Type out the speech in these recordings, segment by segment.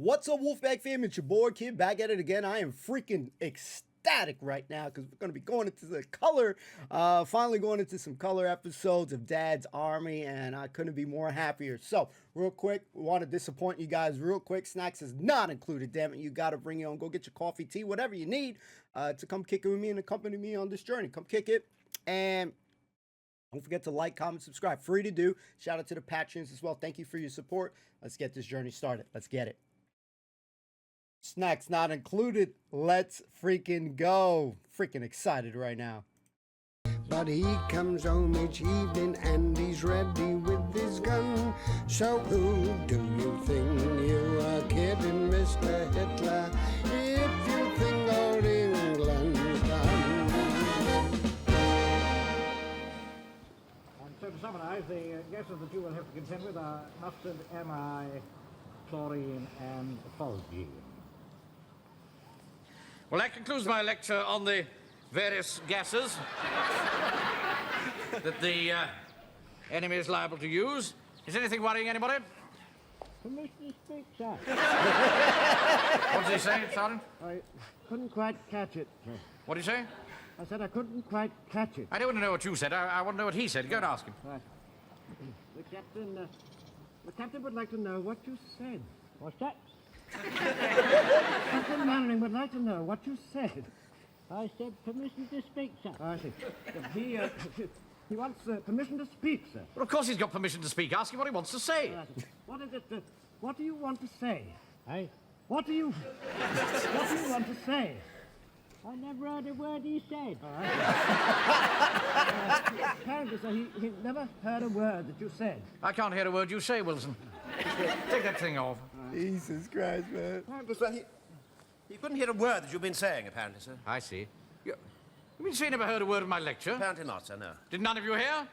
What's up, Wolfpack fam? It's your boy Kid back at it again. I am freaking ecstatic right now because we're going to be going into the color, finally going into some color episodes of Dad's Army, and I couldn't be more happier. So, real quick, we want to disappoint you guys real quick. Snacks is not included, damn it. You got to bring your own. Go get your coffee, tea, whatever you need to come kick it with me and accompany me on this journey. Come kick it, and don't forget to like, comment, subscribe. Free to do. Shout out to the patrons as well. Thank you for your support. Let's get this journey started. Let's get it. Snacks not included. Let's freaking go. Freaking excited right now. But he comes home each evening and he's ready with his gun. So who do you think you are kidding, Mr. Hitler, if you think old England's done? And so to summarise, the gases that you will have to contend with are mustard, amide, chlorine and phosgene. Well, that concludes my lecture on the various gases that the enemy is liable to use. Is anything worrying anybody? Permission to speak, sir. What did he say, Sergeant? I couldn't quite catch it, sir. What did he say? I said I couldn't quite catch it. I don't want to know what you said. I want to know what he said. Go and ask him. Right. The captain would like to know what you said. What's that? Captain Manning would like to know what you said. I said permission to speak, sir. I see. He wants permission to speak, sir. Well, of course he's got permission to speak. Ask him what he wants to say. What is it? What do you want to say? What do you want to say? I never heard a word he said. Apparently, sir, he never heard a word that you said. I can't hear a word you say, Wilson. Take that thing off. Jesus Christ, man. Apparently, sir, he couldn't hear a word that you've been saying, apparently, sir. I see. You mean to say you never heard a word of my lecture? Apparently not, sir, no. Did none of you hear?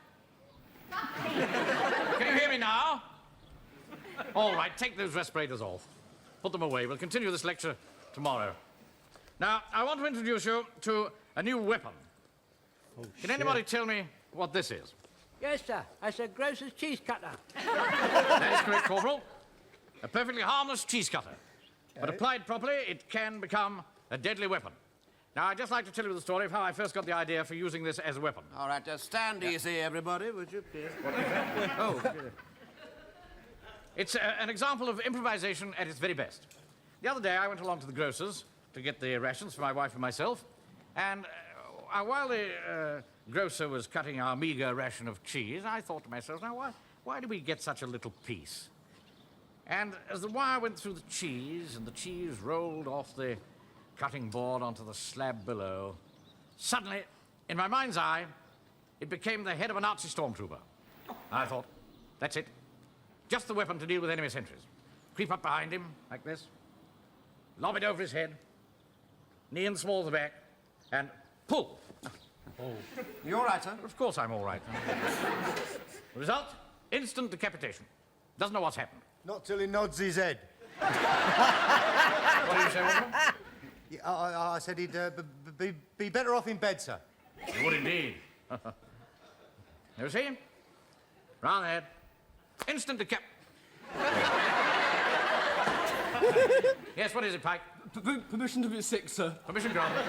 Can you hear me now? All right, take those respirators off. Put them away. We'll continue this lecture tomorrow. Now, I want to introduce you to a new weapon. Can anybody tell me what this is? Yes, sir. That's a grocer's cheese cutter. That is correct, Corporal. A perfectly harmless cheese cutter. But applied properly, it can become a deadly weapon. Now, I'd just like to tell you the story of how I first got the idea for using this as a weapon. All right, stand easy, everybody, would you please? Oh. It's an example of improvisation at its very best. The other day, I went along to the grocer's to get the rations for my wife and myself, and while the grocer was cutting our meager ration of cheese, I thought to myself, now, why do we get such a little piece? And as the wire went through the cheese, and the cheese rolled off the cutting board onto the slab below, suddenly, in my mind's eye, it became the head of a Nazi stormtrooper. I thought, that's it. Just the weapon to deal with enemy sentries. Creep up behind him, like this, lob it over his head, knee in the small of the back, and pull. Oh. You all right, sir? Of course I'm all right. The result? Instant decapitation. Doesn't know what's happened. Not till he nods his head. What did you say, Wilson? Yeah, I said he'd be better off in bed, sir. He would indeed. You see? Round the head. Instant decap. Yes, what is it, Pike? Permission to be sick, sir. Permission granted.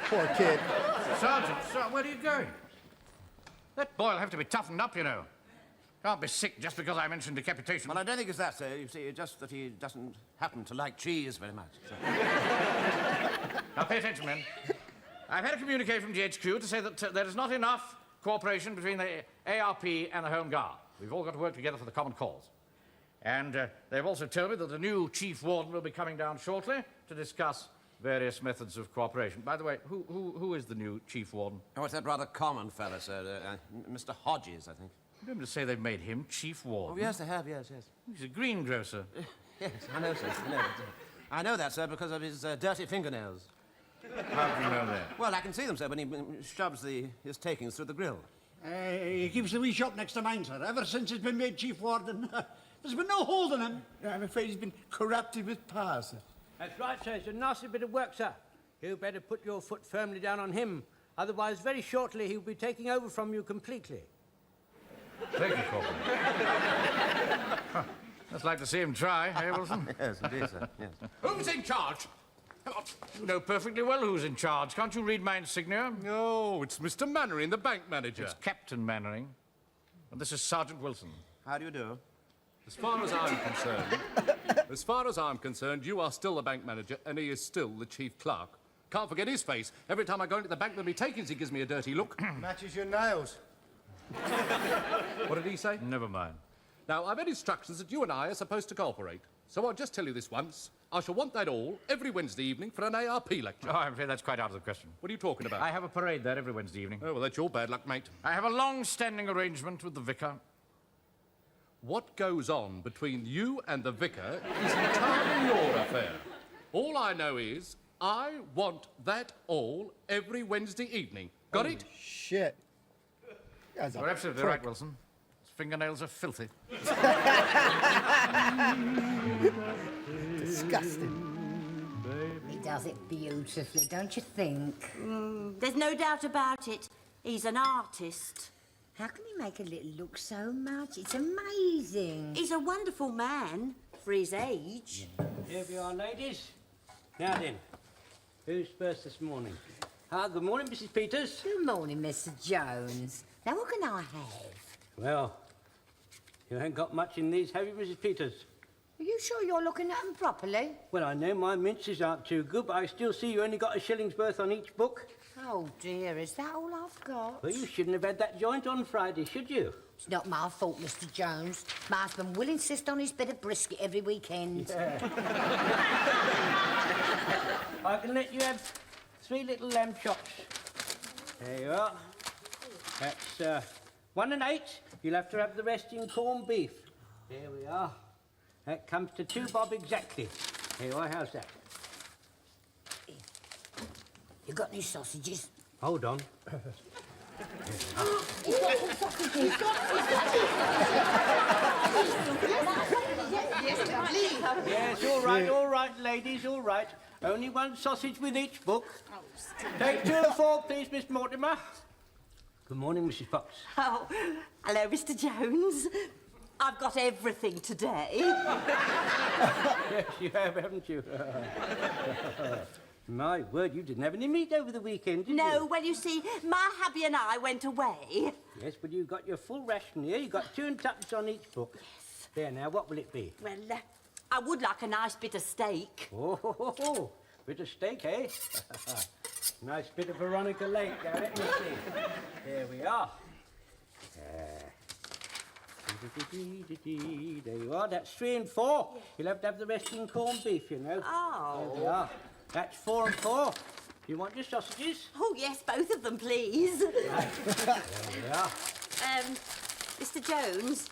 Poor kid. Sergeant, sir, where are you going? That boy'll have to be toughened up, you know. Can't be sick just because I mentioned decapitation. Well, I don't think it's that, sir. You see, it's just that he doesn't happen to like cheese very much. So. Now, pay attention, men. I've had a communique from GHQ to say that there is not enough cooperation between the ARP and the Home Guard. We've all got to work together for the common cause. And they've also told me that the new chief warden will be coming down shortly to discuss various methods of cooperation. By the way, who is the new chief warden? Oh, it's that rather common fella, sir. Mr. Hodges, I think. You don't mean to say they've made him chief warden? Oh, yes, they have, yes. He's a greengrocer. Yes, I know, sir. I know that, sir, because of his dirty fingernails. How do you know that? Well, I can see them, sir, when he shoves his takings through the grill. He keeps the wee shop next to mine, sir. Ever since he's been made chief warden, there's been no holding him. I'm afraid he's been corrupted with power, sir. That's right, sir. It's a nasty bit of work, sir. You better put your foot firmly down on him. Otherwise, very shortly, he'll be taking over from you completely. Thank you, Corporal. Just like to see him try, eh, Wilson? Yes, indeed, sir. Yes. Who's in charge? You know perfectly well who's in charge. Can't you read my insignia? No, it's Mr. Mannering, the bank manager. It's Captain Mannering. And this is Sergeant Wilson. How do you do? As far as I'm concerned, you are still the bank manager, and he is still the chief clerk. Can't forget his face. Every time I go into the bank with me takings, he gives me a dirty look. Matches your nails. What did he say? Never mind. Now, I've had instructions that you and I are supposed to cooperate. So I'll just tell you this once. I shall want that all every Wednesday evening for an ARP lecture. Oh, I'm afraid that's quite out of the question. What are you talking about? I have a parade there every Wednesday evening. Oh, well, that's your bad luck, mate. I have a long-standing arrangement with the vicar. What goes on between you and the vicar is entirely your affair. All I know is I want that all every Wednesday evening. Got it? Shit. Guy's a You're absolutely prick. right, Wilson. His fingernails are filthy. Disgusting. He does it beautifully, don't you think? There's no doubt about it. He's an artist. How can he make a little look so much? It's amazing. He's a wonderful man for his age. Here we are, ladies. Now then, who's first this morning? Good morning, Mrs. Peters. Good morning, Mr. Jones. Now, what can I have? Well, you ain't got much in these, have you, Mrs. Peters? Are you sure you're looking at them properly? Well, I know my minces aren't too good, but I still see you only got a shilling's worth on each book. Oh, dear, is that all I've got? Well, you shouldn't have had that joint on Friday, should you? It's not my fault, Mr. Jones. My husband will insist on his bit of brisket every weekend. I can let you have 3 little lamb chops. There you are. That's 1 and 8. You'll have to have the rest in corned beef. There we are. That comes to 2 bob exactly. There you are. How's that? You got any sausages? Hold on. He's got some sausages. Yes, all right, ladies, all right. Only 1 sausage with each book. Take 2 and 4, please, Miss Mortimer. Good morning, Mrs. Fox. Oh, hello, Mr. Jones. I've got everything today. Yes, you have, haven't you? My word, you didn't have any meat over the weekend, did you? No, well, you see, my hubby and I went away. Yes, but you got your full ration here. You got 2 and 2 on each book. Yes. There, now, what will it be? Well, I would like a nice bit of steak. Oh, bit of steak, eh? Nice bit of Veronica Lake, now, let me see. There we are. There you are, that's 3 and 4. You'll have to have the rest in corned beef, you know. Oh. There we are. That's 4 and 4. Do you want your sausages? Oh, yes, both of them, please. Right. There we are. Mr. Jones,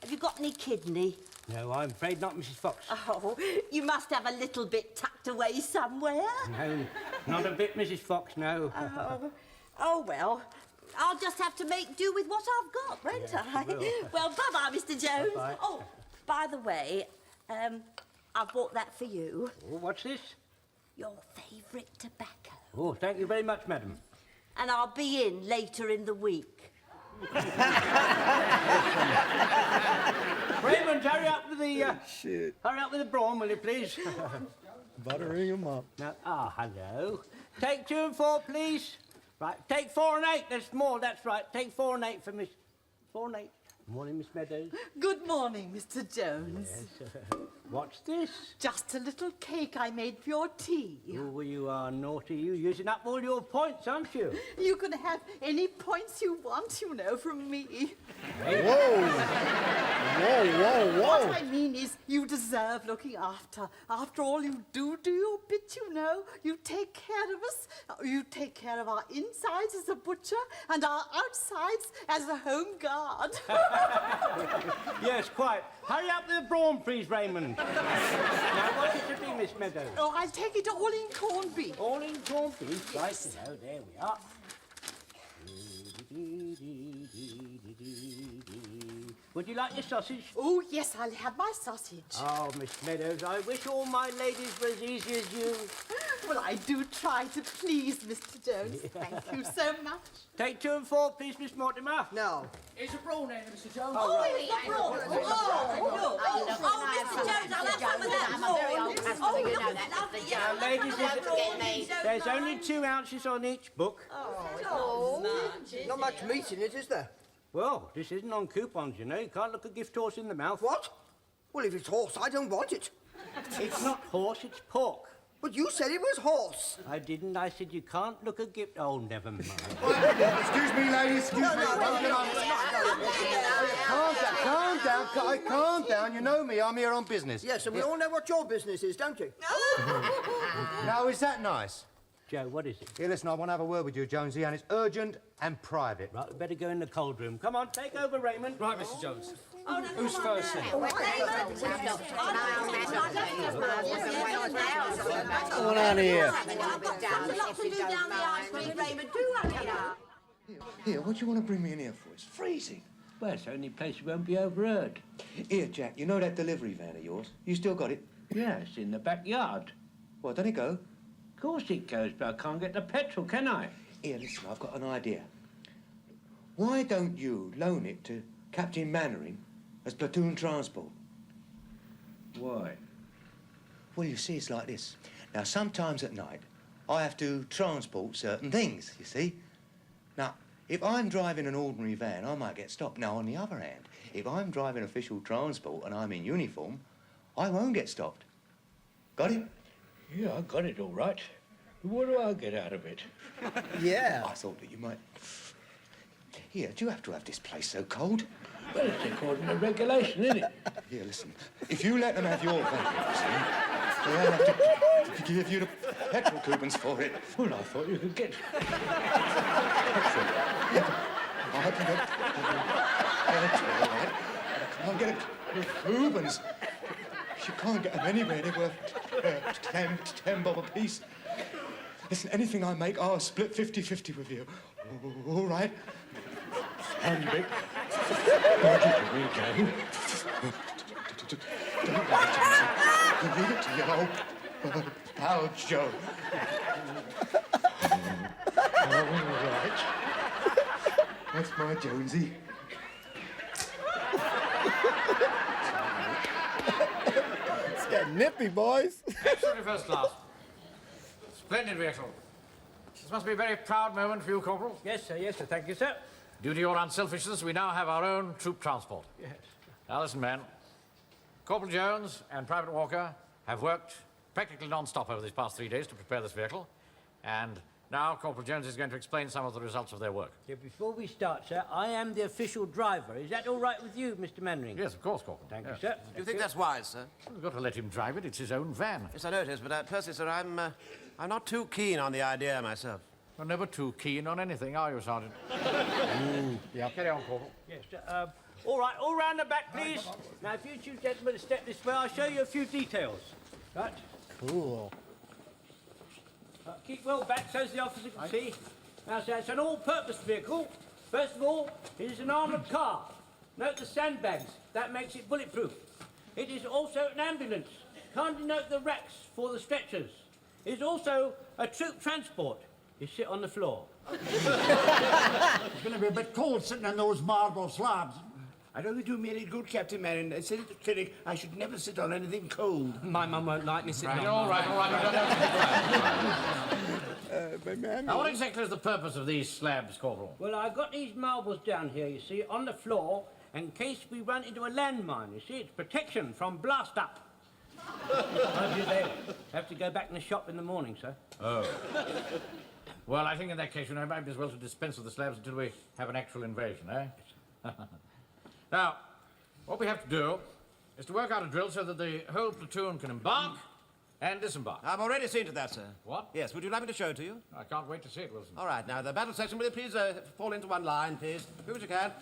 have you got any kidney? No, I'm afraid not, Mrs. Fox. Oh, you must have a little bit tucked away somewhere. No, not a bit, Mrs. Fox, no. Oh, well, I'll just have to make do with what I've got, won't I? Well, bye-bye, Mr. Jones. Bye-bye. Oh, by the way, I've bought that for you. Oh, what's this? Your favourite tobacco. Oh, thank you very much, madam. And I'll be in later in the week. Raymond, hurry up with the... Shit. Hurry up with the brawn, will you, please? Buttering him up. Now, hello. Take 2 and 4, please. Right, take 4 and 8. That's more, that's right. Take 4 and 8 for Miss... 4 and 8. Morning, Miss Meadows. Good morning, Mr. Jones. Yes. What's this? Just a little cake I made for your tea. Oh, you are naughty. You're using up all your points, aren't you? You can have any points you want, you know, from me. Hey. Whoa. What I mean is, you deserve looking after. After all, you do your bit, you know. You take care of us. You take care of our insides as a butcher and our outsides as a home guard. Yes, quite. Hurry up with the brawn, please, Raymond. Now, what's it to be, Miss Meadows? Oh, I'll take it all in corned beef. All in corned beef? Yes. Right, there we are. Would you like your sausage? Oh, yes, I'll have my sausage. Oh, Miss Meadows, I wish all my ladies were as easy as you. Well, I do try to please Mr. Jones. Thank you so much. Take 2 and 4, please, Miss Mortimer. No. It's a brawn there, Mr. Jones. Oh, it's not brawn. Mr. Jones, I'll have some of that Now, ladies, there's only 2 ounces on each book. Not much meat in it, is there? Well, this isn't on coupons, you know. You can't look a gift horse in the mouth. What? Well, if it's horse, I don't want it. It's not horse, it's pork. But you said it was horse. I didn't. I said you can't look a gift... Oh, never mind. Excuse me, ladies. Excuse me. Calm down. You know me. I'm here on business. Yes, and we all know what your business is, don't you? Now, is that nice? Joe, what is it? Here, listen, I want to have a word with you, Jonesy, and it's urgent and private. Right, we better go in the cold room. Come on, take over, Raymond. Right, Mr. Jones. Oh, no, Who's first then? What's going on here? I've got a lot to do down the ice cream, Raymond. Do hurry up. Here, what do you want to bring me in here for? It's freezing. Well, it's the only place you won't be overheard. Here, Jack, you know that delivery van of yours? You still got it? Yeah, it's in the backyard. Well, don't it go? Of course it goes, but I can't get the petrol, can I? Here, listen, I've got an idea. Why don't you loan it to Captain Mannering as platoon transport? Why? Well, you see, it's like this. Now, sometimes at night, I have to transport certain things, you see? Now, if I'm driving an ordinary van, I might get stopped. Now, on the other hand, if I'm driving official transport and I'm in uniform, I won't get stopped. Got it? Yeah, I got it all right. What do I get out of it? Yeah. I thought that you might... Here, do you have to have this place so cold? Well, it's according to regulation, isn't it? Here, listen. If you let them have your van, they'll have to give you the petrol coupons for it. Well, I thought you could get... I can get petrol, all right? But I can't get the coupons. You can't get them anywhere. They're worth 10 bob a piece. Listen, anything I make, I'll split 50-50 with you. All right? And big. Leave it to your old pal, Joe. All right. That's my Jonesy. It's getting nippy, boys. Absolutely first class. Splendid vehicle. This must be a very proud moment for you, Corporal. Yes, sir, thank you, sir. Due to your unselfishness, we now have our own troop transport. Yes. Now listen, men. Corporal Jones and Private Walker have worked practically non-stop over these past 3 days to prepare this vehicle. And now Corporal Jones is going to explain some of the results of their work. Yeah, before we start, sir, I am the official driver. Is that all right with you, Mr. Mannering? Yes, of course, Corporal. Thank you, sir. Do you think that's wise, sir? We've got to let him drive it. It's his own van. Yes, I know it is, but personally, sir, I'm not too keen on the idea myself. You're never too keen on anything, are you, Sergeant? Yeah, carry on, Corporal. Yes, sir. All right, all round the back, please. Now, if you two gentlemen step this way, I'll show you a few details. Right? Cool. Keep well back so as the officer can see. Now, sir, it's an all-purpose vehicle. First of all, it is an armoured car. Note the sandbags. That makes it bulletproof. It is also an ambulance. Kindly note the racks for the stretchers. It is also a troop transport. You sit on the floor. It's going to be a bit cold sitting on those marble slabs. I know they do me any good, Captain Marion. They said at the clinic I should never sit on anything cold. My mum won't like me sitting on... All right. Man. Now, what exactly is the purpose of these slabs, Corporal? Well, I've got these marbles down here, you see, on the floor, in case we run into a landmine, you see. It's protection from blast-up. They have to go back in the shop in the morning, sir. Oh. Well, I think in that case, you know, it might be as well to dispense with the slabs until we have an actual invasion, eh? Now, what we have to do is to work out a drill so that the whole platoon can embark and disembark. I've already seen to that, sir. What? Yes, would you like me to show it to you? I can't wait to see it, Wilson. All right, now, the battle section, will you please fall into one line, please? Do what you can.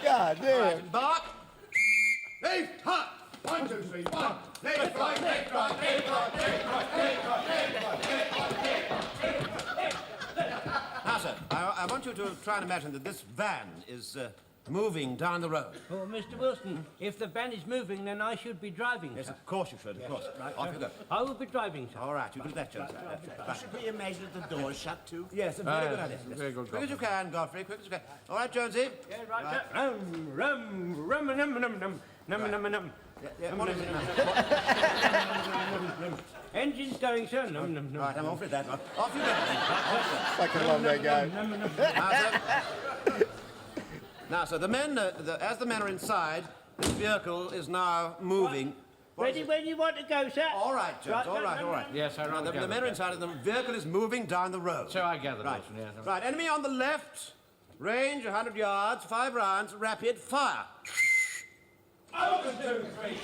God damn. Right, embark. Leave, hut! 1, 2, 3, 1. Left, right, left, right, left, right, left, right, left, right, left, right, left, right, left, right. want you to try and imagine that this van is moving down the road. Oh, Mr. Wilson, if the van is moving, then I should be driving, Yes, sir. of course you should, of course. Right, Off sir. you go. I will be driving, sir. All right, you do that, Jones. Should we imagine that the door is shut too? Yes, a very good idea. Very good, Quick as you can, Godfrey, quick as you can. All right, Jonesy. Yeah, right, sir. Num. What is it now? Engine's going, sir. Num. Right, I'm off with that one. Off you go. Fucking love that guy. Now, so the men, as the men are inside, this vehicle is now moving. Ready when you want to go, sir? All right, Jones, all right. Yes, I Now, the gather men are that. inside, and the vehicle is moving down the road. So I gather, Right. Wilson, yes. Right, enemy on the left, range 100 yards, 5 rounds, rapid fire. Open 2, 3.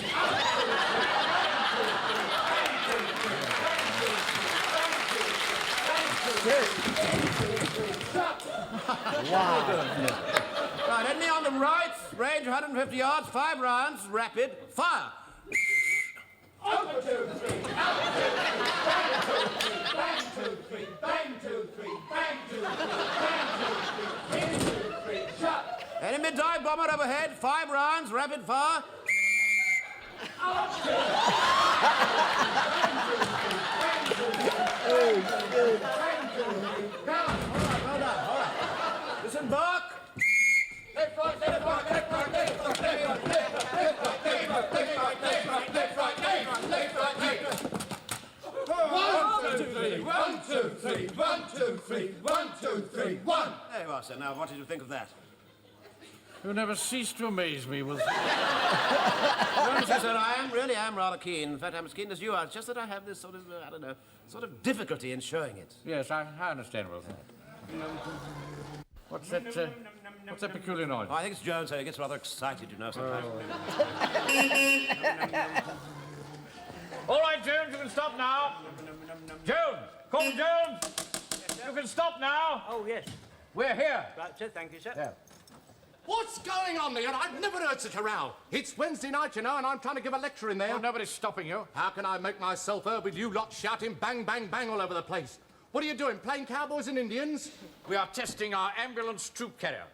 Right, enemy on the right, range 150 yards, 5 rounds, rapid fire. Open 2, 3. Bang 2, 3. Bang 2, 3. Bang 2, 3. Bang 2, 3. Bang 2, 3. In 2, 3. Shut. Enemy dive bomber overhead, 5 rounds, rapid fire. Disembark. Left, right, left, right, left, right, left, right, left, right, left, right, left, right, left, right, left, right, left, right, left, right. 1, 2, 3. 1, 2, 3. 1, 2, 3. 1, 2, 3. 1. There you are, sir. Now, what did you think of that? You never cease to amaze me, Wilson. Honestly, sir, I really am rather keen. In fact, I'm as keen as you are. It's just that I have this sort of, I don't know, sort of difficulty in showing it. Yes, I understand, Wilson. What's that peculiar noise? Oh, I think it's Jones, so he gets rather excited, you know, sometimes. All right, Jones, you can stop now. Jones! Corporal Jones! You can stop now. Oh, yes. We're here. Right, sir, thank you, sir. Yeah. What's going on there? I've never heard such a row. It's Wednesday night, you know, and I'm trying to give a lecture in there. Well, nobody's stopping you. How can I make myself heard with you lot shouting bang, bang, bang all over the place? What are you doing, playing cowboys and Indians? We are testing our ambulance troop carrier.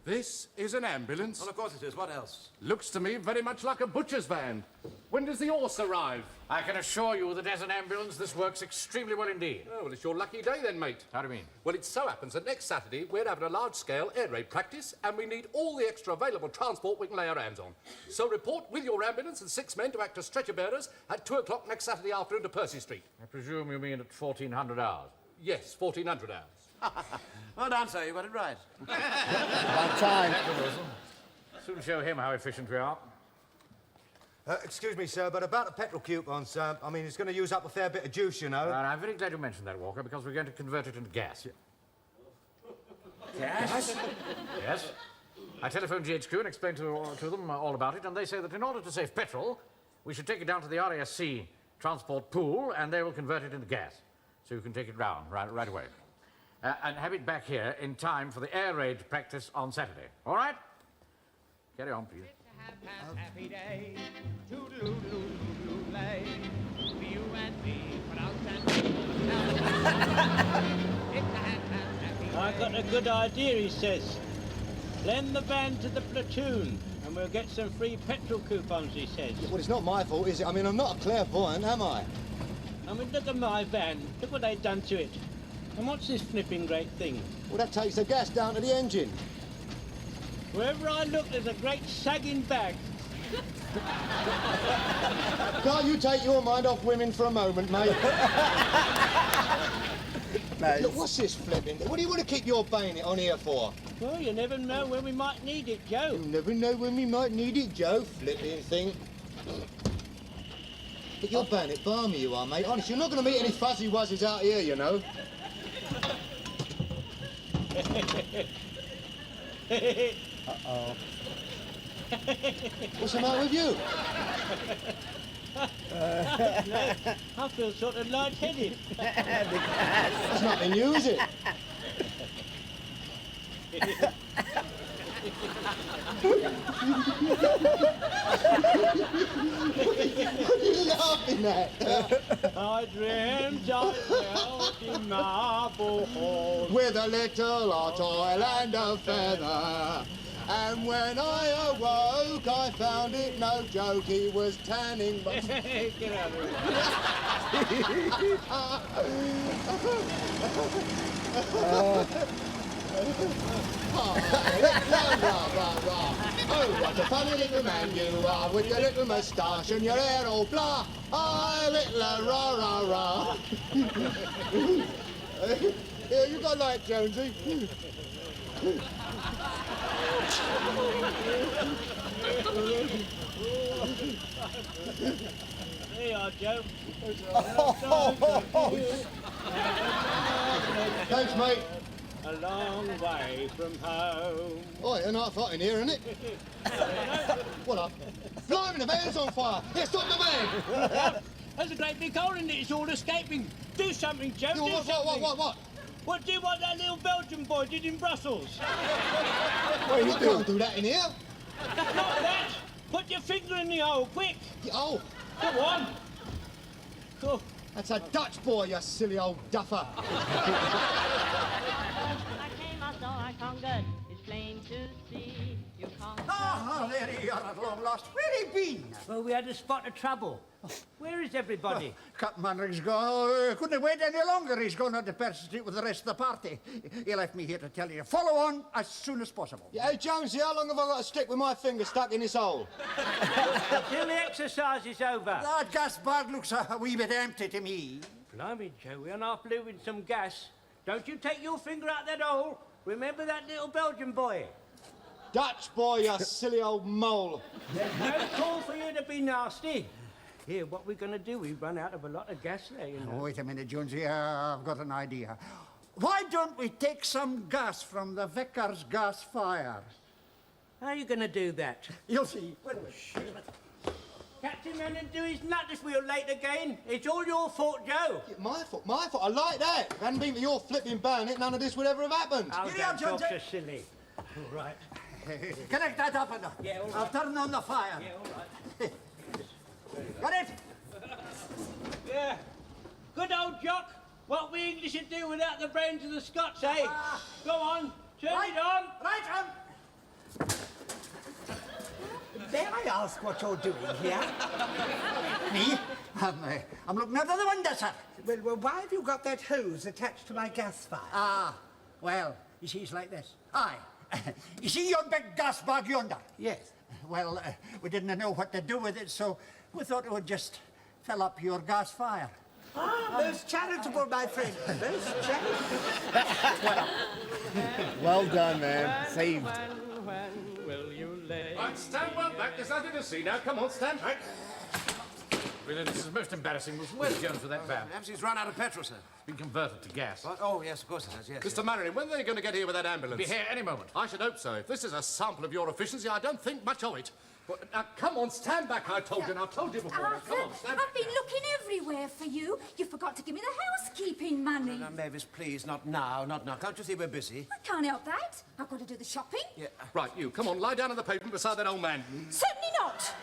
This is an ambulance? Well, of course it is. What else? Looks to me very much like a butcher's van. When does the horse arrive? I can assure you that as an ambulance, this works extremely well indeed. Oh, well, it's your lucky day then, mate. How do you mean? Well, it so happens that next Saturday we're having a large-scale air raid practice and we need all the extra available transport we can lay our hands on. So report with your ambulance and 6 men to act as stretcher bearers at 2 o'clock next Saturday afternoon to Percy Street. I presume you mean at 1400 hours. Yes, 1400 hours. Well done, sir. You got it right. About time. Soon show him how efficient we are. Excuse me, sir, but about the petrol coupons, I mean, it's going to use up a fair bit of juice, you know. And I'm very glad you mentioned that, Walker, because we're going to convert it into gas. Gas? Yes. I telephoned GHQ and explained to them all about it, and they say that in order to save petrol, we should take it down to the RASC transport pool, and they will convert it into gas. So you can take it round right away. And have it back here in time for the air raid practice on Saturday. All right? Carry on, please. Happy day, toodaloo-doo-doo-doo-lay, for you and me, for out and I've got a good idea, he says. Lend the van to the platoon, and we'll get some free petrol coupons, he says. Well, it's not my fault, is it? I mean, I'm not a clairvoyant, am I? I mean, look at my van. Look what they've done to it. And what's this flipping great thing? Well, that takes the gas down to the engine. Wherever I look, there's a great sagging bag. Can't you take your mind off women for a moment, mate? Nice. Look, what's this flipping? What do you want to keep your bayonet on here for? Well, you never know when we might need it, Joe. You never know when we might need it, Joe. Flipping thing. But your bayonet balmy you are, mate. Honest, you're not going to meet any fuzzy wuzzes out here, you know. Uh-oh. What's the matter with you? I feel sort of lightheaded. That's nothing new, is it? What are you laughing net. I dreamt I felt in marble hall. With a little hot oil and a feather. And when I awoke, I found it no joke, he was tanning my... Get out of Oh, what a funny little man you are, with your little moustache and your hair all blah. Oh, little rah-rah-rah. Here, you got light, Jonesy. There you are, Joe. Thanks, mate. A long way from home. Oh, you're not hot in here, isn't it? What up? Blimey, the van's on fire! Here, stop the van! There's a great big hole in it, it's all escaping. Do something, Joe, do What? Well, do what that little Belgian boy did in Brussels. Well, you can't do that in here. Not that! Put your finger in the hole, quick! Oh! Come on! Cool. That's a Dutch boy, you silly old duffer. I came, I saw, I conquered. It's plain to see you conquered. Ah, there he are at long last. Where he been? Well, we had a spot of trouble. Where is everybody? Captain Manring's gone. Oh, couldn't wait any longer. He's gone on to Percy Street with the rest of the party. He left me here to tell you. Follow on as soon as possible. Yeah, hey, Jonesy, how long have I got to stick with my finger stuck in this hole? Till the exercise is over. That gas bag looks a wee bit empty to me. Blimey, Joe, we're half blue with some gas. Don't you take your finger out that hole. Remember that little Belgian boy? Dutch boy, you silly old mole. There's no call for you to be nasty. Here, what we're going to do, we've run out of a lot of gas there, you know. Oh, wait a minute, Jonesy. I've got an idea. Why don't we take some gas from the vicar's gas fire? How are you going to do that? You'll see. Captain Manning, do his nut if we're late again. It's all your fault, Joe. Yeah, my fault. I like that. If it hadn't been for your flipping bayonet, none of this would ever have happened. Oh, don't talk so silly. All right. Connect that up and yeah, all right. I'll turn on the fire. Yeah, all right. Got it? Yeah. Good old Jock. What we English would do without the brains of the Scots, eh? Go on, turn it on. Right on. May I ask what you're doing here? Me? I'm looking out of the window, sir. Well, why have you got that hose attached to my gas fire? Ah, well, you see, it's like this. Aye. You see your big gas bag yonder? Yes. Well, we didn't know what to do with it, so we thought it would just fill up your gas fire. Ah, most charitable, my friend. Most charitable. Well done, man. Saved. When will you lay? Right, stand well back. There's nothing to see now. Come on, stand. Right. Really, this is most embarrassing. Where's Jones with that van? Perhaps he's run out of petrol, sir. It's been converted to gas. What? Oh, yes, of course it has, yes. Mr. Martin, when are they going to get here with that ambulance? Be here any moment. I should hope so. If this is a sample of your efficiency, I don't think much of it. But, now, come on, stand back, I told you, and I've told you before. Now, come on, stand back. I've been looking everywhere for you. You forgot to give me the housekeeping money. Now, Mavis, please, not now, not now. Can't you see we're busy? I can't help that. I've got to do the shopping. Yeah. Right, you, come on, lie down on the pavement beside that old man. Certainly not.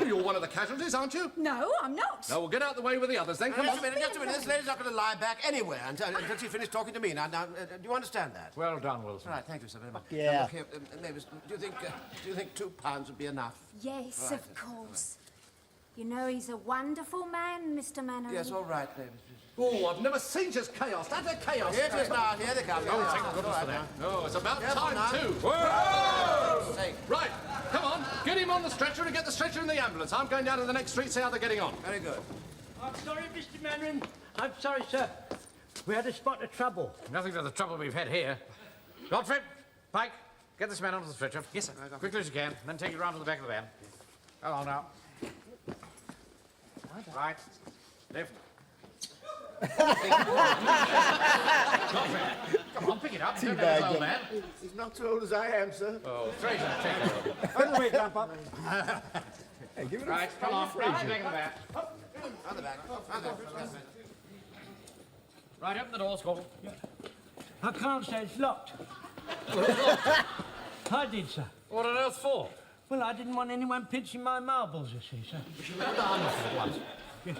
You're one of the casualties, aren't you? No, I'm not. No, we'll get out the way with the others then. Come on. Just a minute. This lady's not going to lie back anywhere until she finished talking to me. Now, do you understand that? Well done, Wilson. Right, thank you, sir, very much. Yeah. Now, look here, Mavis, do you think £2 would be enough? Yes, Right. of course. You know, he's a wonderful man, Mr. Mannering. Yes, all right, Mavis. Oh, I've never seen just chaos. That's a chaos. Here it is now. Here they come. Oh, thank goodness for that. Oh, it's about Careful time, now. too. Whoa! Right, come on. Get him on the stretcher and get the stretcher in the ambulance. I'm going down to the next street, see how they're getting on. Very good. I'm sorry, Mr. Mannering. I'm sorry, sir. We had a spot of trouble. Nothing to the trouble we've had here. Godfrey, Pike, get this man onto the stretcher. Yes, sir. Quickly as you can, then take it round to the back of the van. Come on now. Right. Left. Godfrey, come on, pick it up. Don't let this old man. He's not so old as I am, sir. Oh, Fraser, take it. By the way, Grandpa. Hey, give it Right, come on. Right, back of the van. On the back. On the back. Right, open the door, Squabble. I can't say it's locked. I did, sir. What on earth for? Well, I didn't want anyone pinching my marbles, you see, sir. Yes.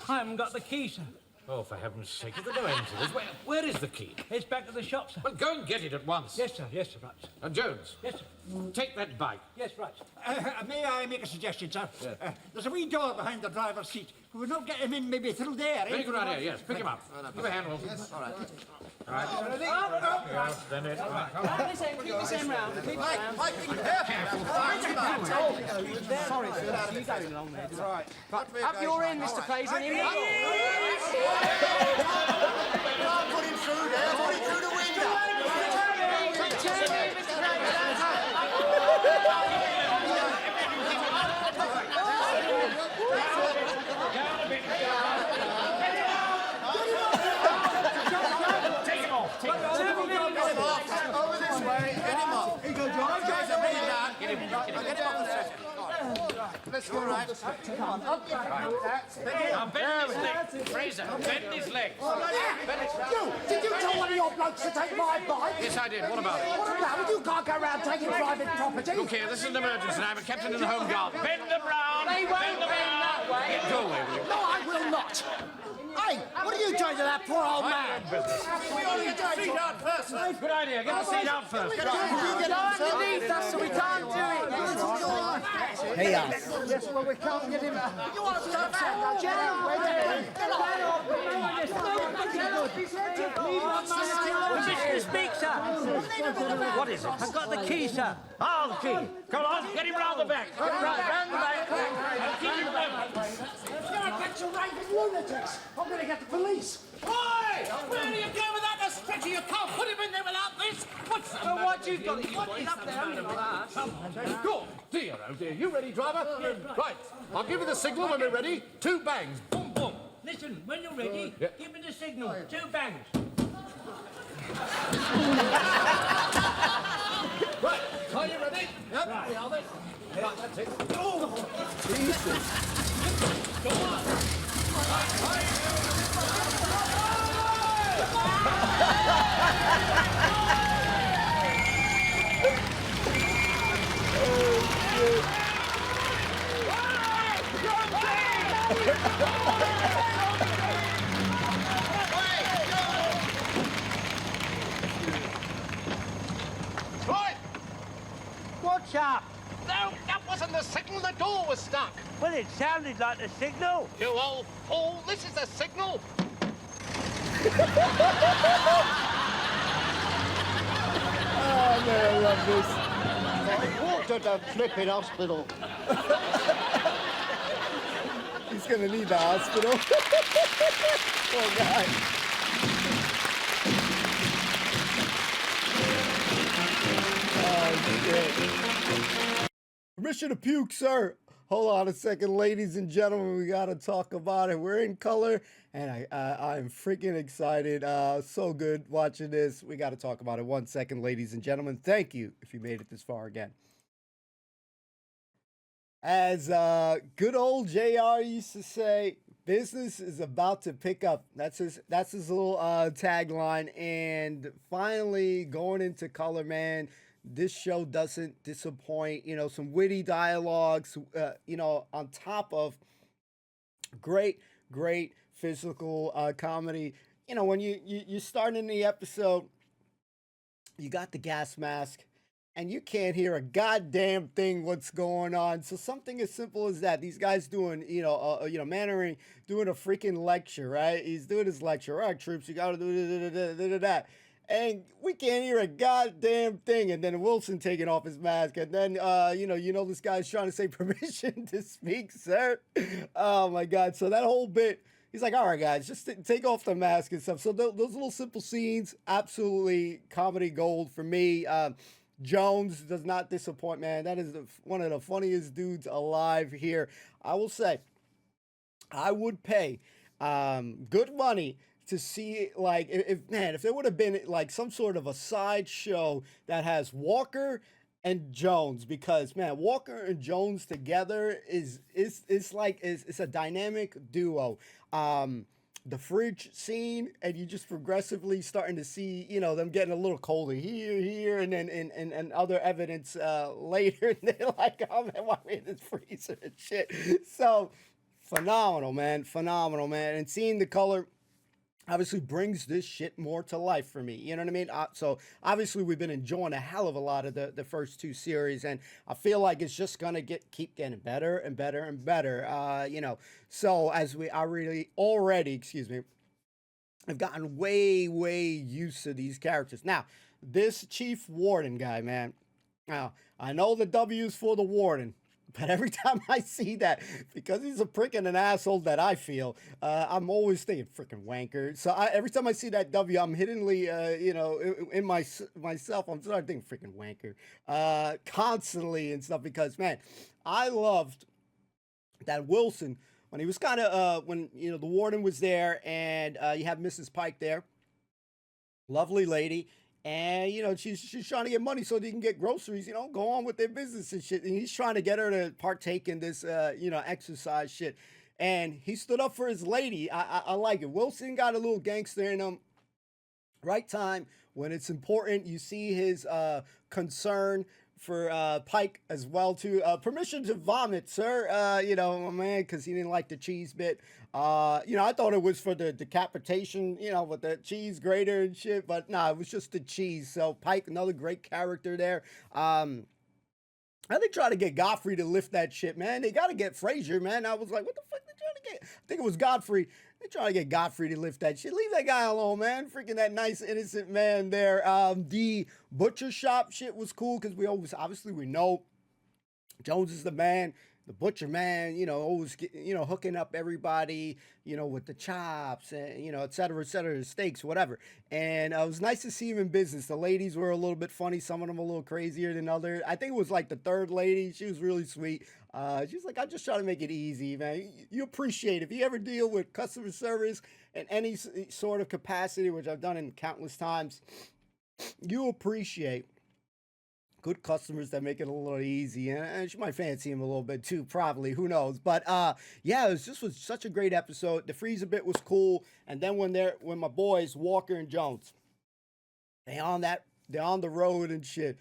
I haven't got the key, sir. Oh, for heaven's sake, there's no end to this. Where is the key? It's back at the shop, sir. Well, go and get it at once. Yes, sir, right. And Jones. Yes, sir. Take that bike. Yes, right. May I make a suggestion, sir? There's a wee door behind the driver's seat. Could we not get him in maybe through there? Very good idea, yes. Pick him up. Give a hand, Wilson. Yes, all right. All right. Then it. Keep the same round. Keep Mike, be careful. Sorry, sir. You going along there? Right. Up your end, Mr. Fraser. Put him through there. Put him through the window. Take him off. Over this way. Get him off. He goes right. Get him off the second. Let's go right. Now bend his legs. Fraser, bend his legs. Did you tell one of your blokes to take my bike? Yes, I did. What about it? What about it? You can't go around taking private property. Look here, this is an emergency. I'm a captain in the Home Guard. Bend them round. They won't bend that way. Go away with you. No, I will not. Hey, what are you doing to that poor old man? We ought to get the seat out first, sir. Good idea. Get the seat out first. Get underneath us so we can't do it. Hey, Yes, well, we can't get him. You want to stop that? Permission to speak, sir. What is it? I've got the key, sir. Oh, the key. Come on, get him round the back. Right, round the back. Keep him moving. Let's get a bunch of raving lunatics. I'm going to get the police. Oi! Where do you go with that? A stretcher? You can't put him in there without this. What's the matter? What you've got? What is up there? Good. Dear, oh dear. You ready, driver? Right. I'll give you the signal when we're ready. 2 bangs. Boom, boom. Listen, when you're ready, give me the signal. 2 bangs. Right. Are you ready? Yep. Right. We are there. Right, that's it. Oh! Jesus. Go on. Right! What's up? No, that wasn't the signal. The door was stuck. Well, it sounded like the signal. You old fool. This is the signal. Oh, man, I love this. I walked to the flipping hospital. He's gonna need the hospital. Poor guy. Oh, shit. Permission to puke, sir. Hold on a second, ladies and gentlemen. We gotta talk about it. We're in color, and I'm freaking excited. So good watching this. We gotta talk about it. 1 second, ladies and gentlemen. Thank you if you made it this far again. As good old JR used to say, business is about to pick up. That's his little tagline. And finally, going into color, man. This show doesn't disappoint. You know, some witty dialogues. You know, on top of great physical comedy. You know, when you start in the episode, you got the gas mask. And you can't hear a goddamn thing what's going on. So something as simple as that. These guys doing, Mannering doing a freaking lecture, right? He's doing his lecture. All right, troops, you got to do that. And we can't hear a goddamn thing. And then Wilson taking off his mask. And then, this guy's trying to say permission to speak, sir. Oh, my God. So that whole bit, he's like, all right, guys, just take off the mask and stuff. So those little simple scenes, absolutely comedy gold for me. Jones does not disappoint, man. That is one of the funniest dudes alive here. I will say, I would pay good money to see, like, if there would have been like some sort of a side show that has Walker and Jones, because man, Walker and Jones together is a dynamic duo. the fridge scene, and you just progressively starting to see, you know, them getting a little colder here, and then and other evidence later. And they're like, oh man, why are we in this freezer and shit? So phenomenal, man. And seeing the color obviously brings this shit more to life for me. You know what I mean? So obviously we've been enjoying a hell of a lot of the first two series, and I feel like it's just gonna keep getting better and better and better. You know, so as I really already, excuse me, I've gotten way used to these characters. Now, this Chief Warden guy, man. Now, I know the W is for the Warden, but every time I see that, because he's a prick and an asshole that I feel, I'm always thinking freaking wanker. So every time I see that W, I'm hiddenly, you know, in myself, I'm starting to think freaking wanker constantly and stuff, because, man, I loved that Wilson, when he was kind of, when, you know, the Warden was there, and you have Mrs. Pike there, lovely lady. And, you know, she's trying to get money so they can get groceries, you know, go on with their business and shit. And he's trying to get her to partake in this, you know, exercise shit. And he stood up for his lady. I like it. Wilson got a little gangster in him. Right time, when it's important, you see his concern for Pike as well, too. Permission to vomit, sir. You know, man, because he didn't like the cheese bit. You know, I thought it was for the decapitation, you know, with the cheese grater and shit, but no, it was just the cheese. So Pike, another great character there. They try to get Godfrey to lift that shit, man. They got to get Frazier, man. I was like, what the fuck they trying to get? I think it was Godfrey. They trying to get Godfrey to lift that shit. Leave that guy alone, man. Freaking that nice, innocent man there. The butcher shop shit was cool, because obviously we know Jones is the man. The butcher man, you know, always, you know, hooking up everybody, you know, with the chops and, you know, et cetera, the steaks, whatever. And it was nice to see him in business. The ladies were a little bit funny. Some of them a little crazier than others. I think it was like the third lady. She was really sweet. She's like, I'm just trying to make it easy, man. You appreciate it. If you ever deal with customer service in any sort of capacity, which I've done in countless times, you appreciate good customers that make it a little easy, and she might fancy him a little bit too, probably, who knows. But yeah, was such a great episode. The freezer bit was cool, and then when my boys Walker and Jones, they're on the road and shit,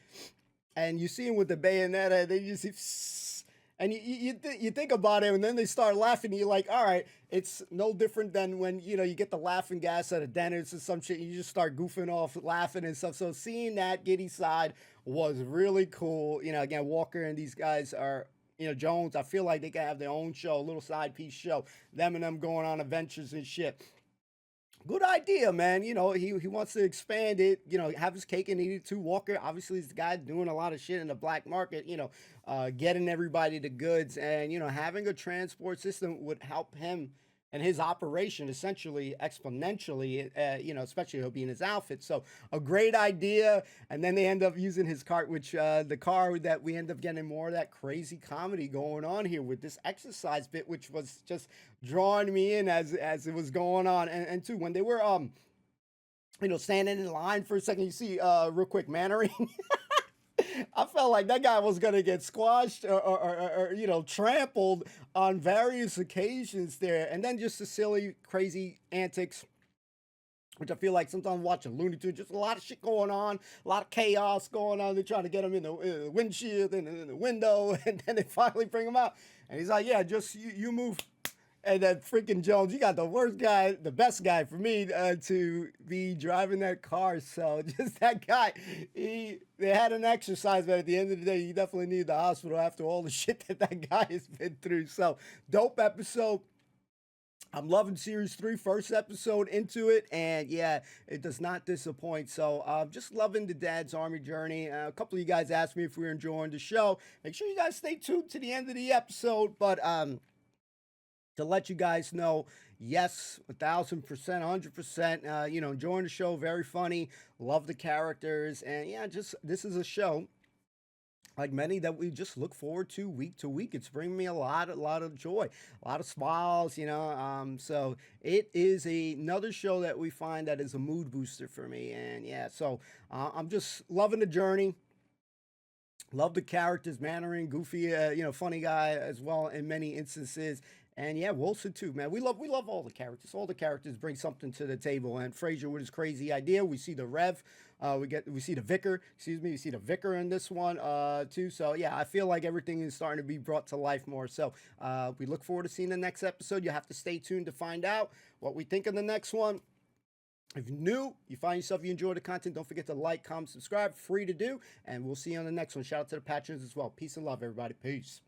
and you see them with the bayonet, they just, and you think about it, and then they start laughing, and you're like, all right, it's no different than when, you know, you get the laughing gas at a dentist or some shit, and you just start goofing off, laughing and stuff. So seeing that giddy side was really cool. You know, again, Walker and these guys are, you know, Jones, I feel like they can have their own show, a little side piece show, them and them going on adventures and shit. Good idea, man. You know, he wants to expand it, you know, have his cake and eat it too. Walker, obviously, is the guy doing a lot of shit in the black market, you know, getting everybody the goods, and, you know, having a transport system would help him and his operation essentially exponentially, you know, especially he'll be in his outfit. So a great idea. And then they end up using his cart, which the car that we end up getting more of that crazy comedy going on here with this exercise bit, which was just drawing me in as it was going on. And too, when they were, you know, standing in line for a second, you see real quick Mannering. I felt like that guy was going to get squashed or, you know, trampled on various occasions there. And then just the silly, crazy antics, which I feel like sometimes watching Looney Tunes, just a lot of shit going on, a lot of chaos going on. They're trying to get him in the windshield and in the window, and then they finally bring him out. And he's like, yeah, just you move. And then freaking Jones, you got the worst guy, the best guy for me to be driving that car. So just that guy, they had an exercise, but at the end of the day, you definitely need the hospital after all the shit that guy has been through. So dope episode. I'm loving Series 3, first episode into it, and yeah, it does not disappoint. So just loving the Dad's Army journey. A couple of you guys asked me if we were enjoying the show. Make sure you guys stay tuned to the end of the episode, but to let you guys know, yes, 1,000%, 100%, you know, enjoying the show, very funny, love the characters, and yeah, just, this is a show, like many, that we just look forward to week. It's bringing me a lot of joy, a lot of smiles, you know, so it is another show that we find that is a mood booster for me, and yeah, so I'm just loving the journey. Love the characters, Mannering, goofy, you know, funny guy as well in many instances. And yeah, Wilson too, man. We love all the characters. All the characters bring something to the table. And Fraser with his crazy idea. We see the Rev. We see the Vicar. Excuse me. We see the Vicar in this one too. So yeah, I feel like everything is starting to be brought to life more. So we look forward to seeing the next episode. You have to stay tuned to find out what we think of the next one. If you're new, you find yourself, you enjoy the content, don't forget to like, comment, subscribe. Free to do. And we'll see you on the next one. Shout out to the patrons as well. Peace and love, everybody. Peace.